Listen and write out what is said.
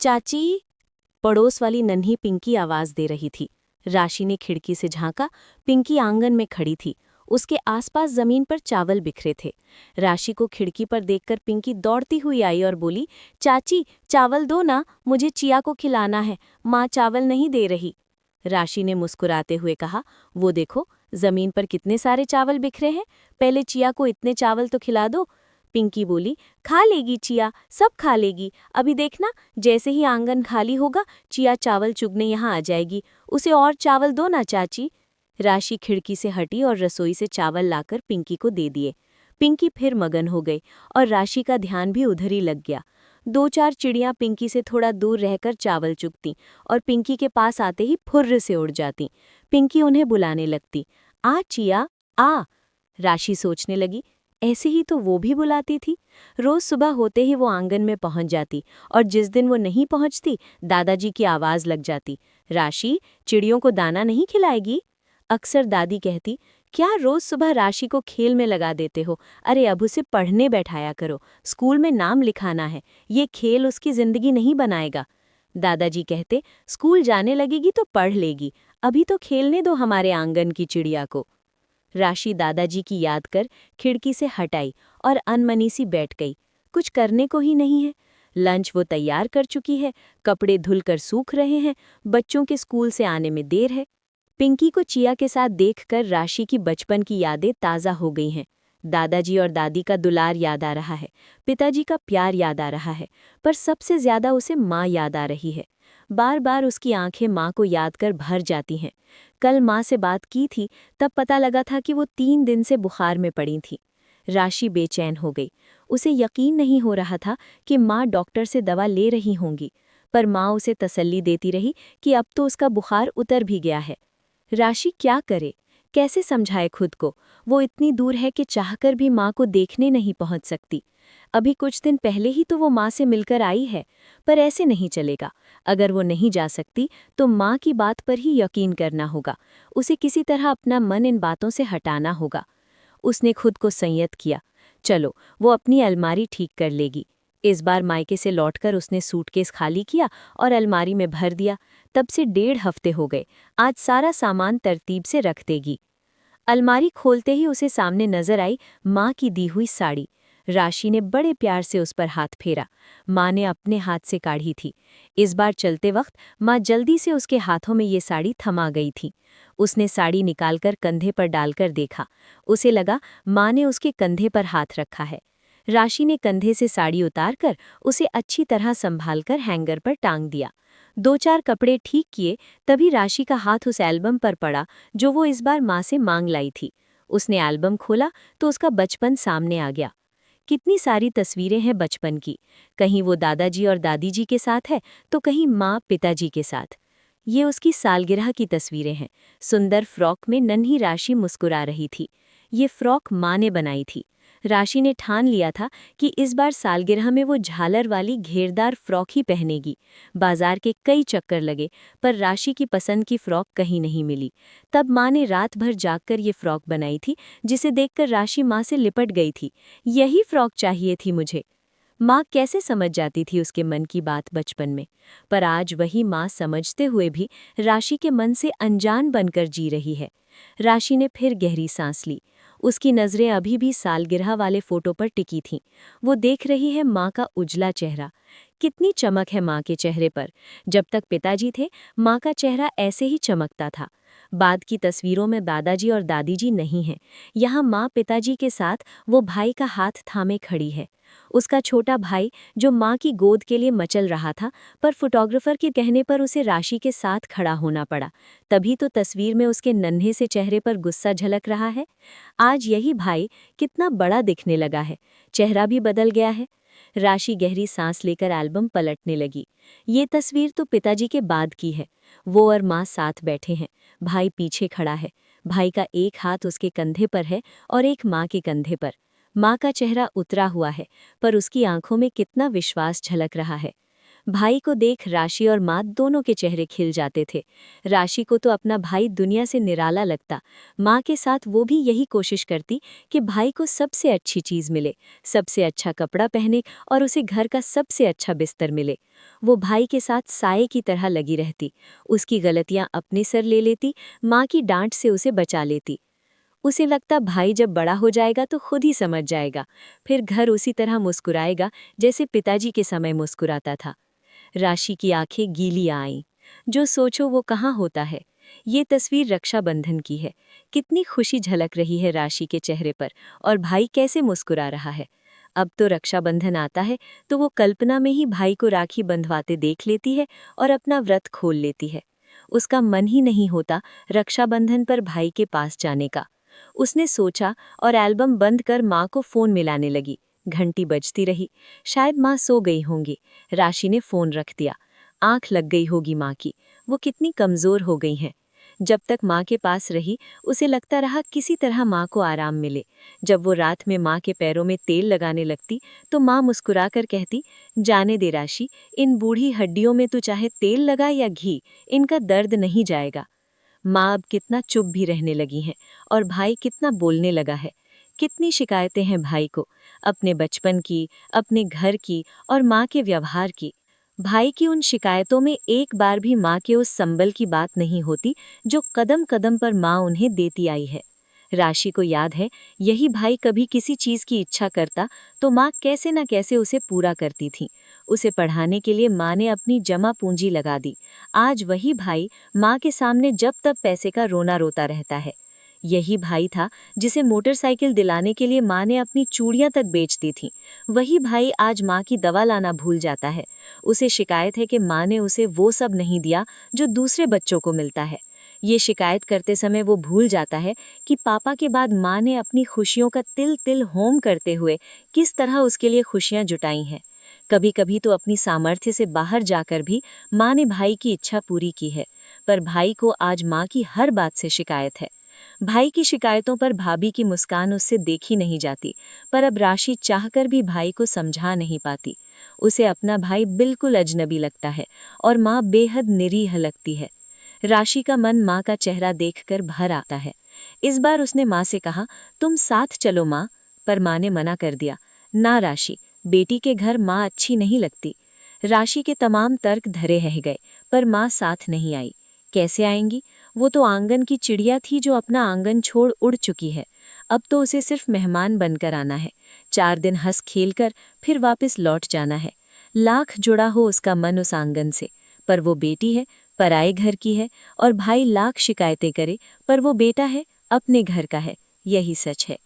चाची, पड़ोस वाली नन्ही पिंकी आवाज दे रही थी। राशि ने खिड़की से झांका। पिंकी आंगन में खड़ी थी। उसके आसपास जमीन पर चावल बिखरे थे। राशि को खिड़की पर देखकर पिंकी दौड़ती हुई आई और बोली, चाची, चावल दो ना, मुझे चिया को खिलाना है, माँ चावल नहीं दे रही। राशि ने मुस्कुराते हुए कहा, वो देखो, जमीन पर कितने सारे चावल बिखरे हैं, पहले चिया को इतने चावल तो खिला दो। पिंकी बोली, खा लेगी चिया, सब खा लेगी, अभी देखना, जैसे ही आंगन खाली होगा चिया चावल चुगने यहाँ आ जाएगी, उसे और चावल दो ना चाची। राशि खिड़की से हटी और रसोई से चावल लाकर पिंकी को दे दिए। पिंकी फिर मगन हो गई और राशि का ध्यान भी उधर ही लग गया। दो चार चिड़ियां पिंकी से थोड़ा दूर रहकर चावल चुगती और पिंकी के पास आते ही फुर्र से उड़ जाती। पिंकी उन्हें बुलाने लगती, आ चिया, आ। राशि सोचने लगी, ऐसे ही तो वो भी बुलाती थी। रोज सुबह होते ही वो आंगन में पहुंच जाती और जिस दिन वो नहीं पहुंचती दादाजी की आवाज लग जाती, राशि, चिड़ियों को दाना नहीं खिलाएगी। अक्सर दादी कहती, क्या रोज सुबह राशि को खेल में लगा देते हो, अरे अब उसे पढ़ने बैठाया करो, स्कूल में नाम लिखाना है, ये खेल उसकी जिंदगी नहीं बनाएगा। दादाजी कहते, स्कूल जाने लगेगी तो पढ़ लेगी, अभी तो खेलने दो हमारे आंगन की चिड़िया को। राशि दादाजी की याद कर खिड़की से हटाई और अनमनी सी बैठ गई। कुछ करने को ही नहीं है। लंच वो तैयार कर चुकी है, कपड़े धुलकर सूख रहे हैं, बच्चों के स्कूल से आने में देर है। पिंकी को चिया के साथ देखकर राशि की बचपन की यादें ताज़ा हो गई हैं। दादाजी और दादी का दुलार याद आ रहा है, पिताजी का प्यार याद आ रहा है, पर सबसे ज्यादा उसे माँ याद आ रही है। बार बार उसकी आंखें माँ को याद कर भर जाती हैं। कल माँ से बात की थी, तब पता लगा था कि वो 3 दिन से बुखार में पड़ी थी। राशि बेचैन हो गई। उसे यकीन नहीं हो रहा था कि माँ डॉक्टर से दवा ले रही होंगी, पर माँ उसे तसल्ली देती रही कि अब तो उसका बुखार उतर भी गया है। राशि क्या करे, कैसे समझाए खुद को? वो इतनी दूर है कि चाहकर भी माँ को देखने नहीं पहुँच सकती। अभी कुछ दिन पहले ही तो वो माँ से मिलकर आई है, पर ऐसे नहीं चलेगा। अगर वो नहीं जा सकती तो माँ की बात पर ही यकीन करना होगा। उसे किसी तरह अपना मन इन बातों से हटाना होगा। उसने खुद को संयत किया। चलो, वो अपनी अलमारी ठीक कर लेगी। इस बार मायके से लौटकर उसने सूटकेस खाली किया और अलमारी में भर दिया। तब से 1.5 हफ्ते हो गए। आज सारा सामान तरतीब से रख देगी। अलमारी खोलते ही उसे सामने नजर आई माँ की दी हुई साड़ी। राशि ने बड़े प्यार से उस पर हाथ फेरा। माँ ने अपने हाथ से काढ़ी थी। इस बार चलते वक्त माँ जल्दी से उसके हाथों में ये साड़ी थमा गई थी। उसने साड़ी निकालकर कंधे पर डालकर देखा। उसे लगा माँ ने उसके कंधे पर हाथ रखा है। राशि ने कंधे से साड़ी उतारकर उसे अच्छी तरह संभालकर हैंगर पर टांग दिया। 2-4 कपड़े ठीक किए, तभी राशि का हाथ उस एल्बम पर पड़ा जो वो इस बार माँ से मांग लाई थी। उसने एल्बम खोला तो उसका बचपन सामने आ गया। कितनी सारी तस्वीरें हैं बचपन की। कहीं वो दादाजी और दादी जी के साथ है तो कहीं माँ पिताजी के साथ। ये उसकी सालगिरह की तस्वीरें हैं। सुंदर फ्रॉक में नन्ही राशि मुस्कुरा रही थी। ये फ्रॉक माँ ने बनाई थी। राशि ने ठान लिया था कि इस बार सालगिरह में वो झालर वाली घेरदार फ्रॉक ही पहनेगी। बाजार के कई चक्कर लगे, पर राशि की पसंद की फ्रॉक कहीं नहीं मिली। तब माँ ने रात भर जागकर ये फ्रॉक बनाई थी, जिसे देखकर राशि माँ से लिपट गई थी। यही फ्रॉक चाहिए थी मुझे। माँ कैसे समझ जाती थी उसके मन की बात बचपन में, पर आज वही माँ समझते हुए भी राशि के मन से अनजान बनकर जी रही है। राशि ने फिर गहरी सांस ली। उसकी नज़रें अभी भी सालगिरह वाले फोटो पर टिकी थीं। वो देख रही है माँ का उजला चेहरा। कितनी चमक है माँ के चेहरे पर। जब तक पिताजी थे, माँ का चेहरा ऐसे ही चमकता था। बाद की तस्वीरों में दादाजी और दादी जी नहीं हैं। यहाँ माँ पिताजी के साथ वो भाई का हाथ थामे खड़ी है। उसका छोटा भाई जो माँ की गोद के लिए मचल रहा था, पर फोटोग्राफर के कहने पर उसे राशि के साथ खड़ा होना पड़ा। तभी तो तस्वीर में उसके नन्हे से चेहरे पर गुस्सा झलक रहा है। आज यही भाई कितना बड़ा दिखने लगा है, चेहरा भी बदल गया है। राशि गहरी सांस लेकर एल्बम पलटने लगी। ये तस्वीर तो पिताजी के बाद की है। वो और माँ साथ बैठे हैं, भाई पीछे खड़ा है। भाई का एक हाथ उसके कंधे पर है और एक माँ के कंधे पर। माँ का चेहरा उतरा हुआ है, पर उसकी आंखों में कितना विश्वास झलक रहा है। भाई को देख राशि और माँ दोनों के चेहरे खिल जाते थे। राशि को तो अपना भाई दुनिया से निराला लगता। माँ के साथ वो भी यही कोशिश करती कि भाई को सबसे अच्छी चीज़ मिले, सबसे अच्छा कपड़ा पहने और उसे घर का सबसे अच्छा बिस्तर मिले। वो भाई के साथ साये की तरह लगी रहती, उसकी गलतियाँ अपने सर ले लेती, माँ की डांट से उसे बचा लेती। उसे लगता भाई जब बड़ा हो जाएगा तो खुद ही समझ जाएगा, फिर घर उसी तरह मुस्कुराएगा जैसे पिताजी के समय मुस्कुराता था। राशि की आंखें गीली आईं। जो सोचो वो कहाँ होता है। ये तस्वीर रक्षाबंधन की है। कितनी खुशी झलक रही है राशि के चेहरे पर, और भाई कैसे मुस्कुरा रहा है। अब तो रक्षाबंधन आता है तो वो कल्पना में ही भाई को राखी बंधवाते देख लेती है और अपना व्रत खोल लेती है। उसका मन ही नहीं होता रक्षाबंधन पर भाई के पास जाने का। उसने सोचा और एल्बम बंद कर माँ को फोन मिलाने लगी। घंटी बजती रही। शायद माँ सो गई होंगी। राशि ने फोन रख दिया। आंख लग गई होगी माँ की। वो कितनी कमजोर हो गई हैं। जब तक माँ के पास रही उसे लगता रहा किसी तरह माँ को आराम मिले। जब वो रात में माँ के पैरों में तेल लगाने लगती तो माँ मुस्कुराकर कहती, जाने दे राशि, इन बूढ़ी हड्डियों में तू चाहे तेल लगा या घी, इनका दर्द नहीं जाएगा। माँ अब कितना चुप भी रहने लगी हैं और भाई कितना बोलने लगा है। कितनी शिकायतें हैं भाई को, अपने बचपन की, अपने घर की और माँ के व्यवहार की। भाई की उन शिकायतों में एक बार भी माँ के उस संबल की बात नहीं होती जो कदम कदम पर माँ उन्हें देती आई है। राशि को याद है, यही भाई कभी किसी चीज की इच्छा करता तो माँ कैसे न कैसे उसे पूरा करती थी। उसे पढ़ाने के लिए माँ ने अपनी जमा पूंजी लगा दी। आज वही भाई माँ के सामने जब तब पैसे का रोना रोता रहता है। यही भाई था जिसे मोटरसाइकिल दिलाने के लिए माँ ने अपनी चूड़ियां तक बेच दी थी। वही भाई आज माँ की दवा लाना भूल जाता है। उसे शिकायत है कि माँ ने उसे वो सब नहीं दिया जो दूसरे बच्चों को मिलता है। ये शिकायत करते समय वो भूल जाता है कि पापा के बाद माँ ने अपनी खुशियों का तिल तिल होम करते हुए किस तरह उसके लिए खुशियां जुटाई हैं। कभी कभी तो अपनी सामर्थ्य से बाहर जाकर भी माँ ने भाई की इच्छा पूरी की है। पर भाई को आज माँ की हर बात से शिकायत है। भाई की शिकायतों पर भाभी की मुस्कान उससे देखी नहीं जाती, पर अब राशि चाहकर भी भाई को समझा नहीं पाती। उसे अपना भाई बिल्कुल अजनबी लगता है और माँ बेहद निरीह लगती है। राशि का मन माँ का चेहरा देखकर भर आता है। इस बार उसने माँ से कहा, तुम साथ चलो माँ, पर माँ ने मना कर दिया। ना राशि, बेटी के घर माँ अच्छी नहीं लगती। राशि के तमाम तर्क धरे रह गए, पर माँ साथ नहीं आई। कैसे आएंगी? वो तो आंगन की चिड़िया थी जो अपना आंगन छोड़ उड़ चुकी है। अब तो उसे सिर्फ मेहमान बनकर आना है, 4 दिन हंस खेल कर फिर वापस लौट जाना है। लाख जुड़ा हो उसका मन उस आंगन से, पर वो बेटी है, पराए घर की है। और भाई लाख शिकायतें करे, पर वो बेटा है, अपने घर का है। यही सच है।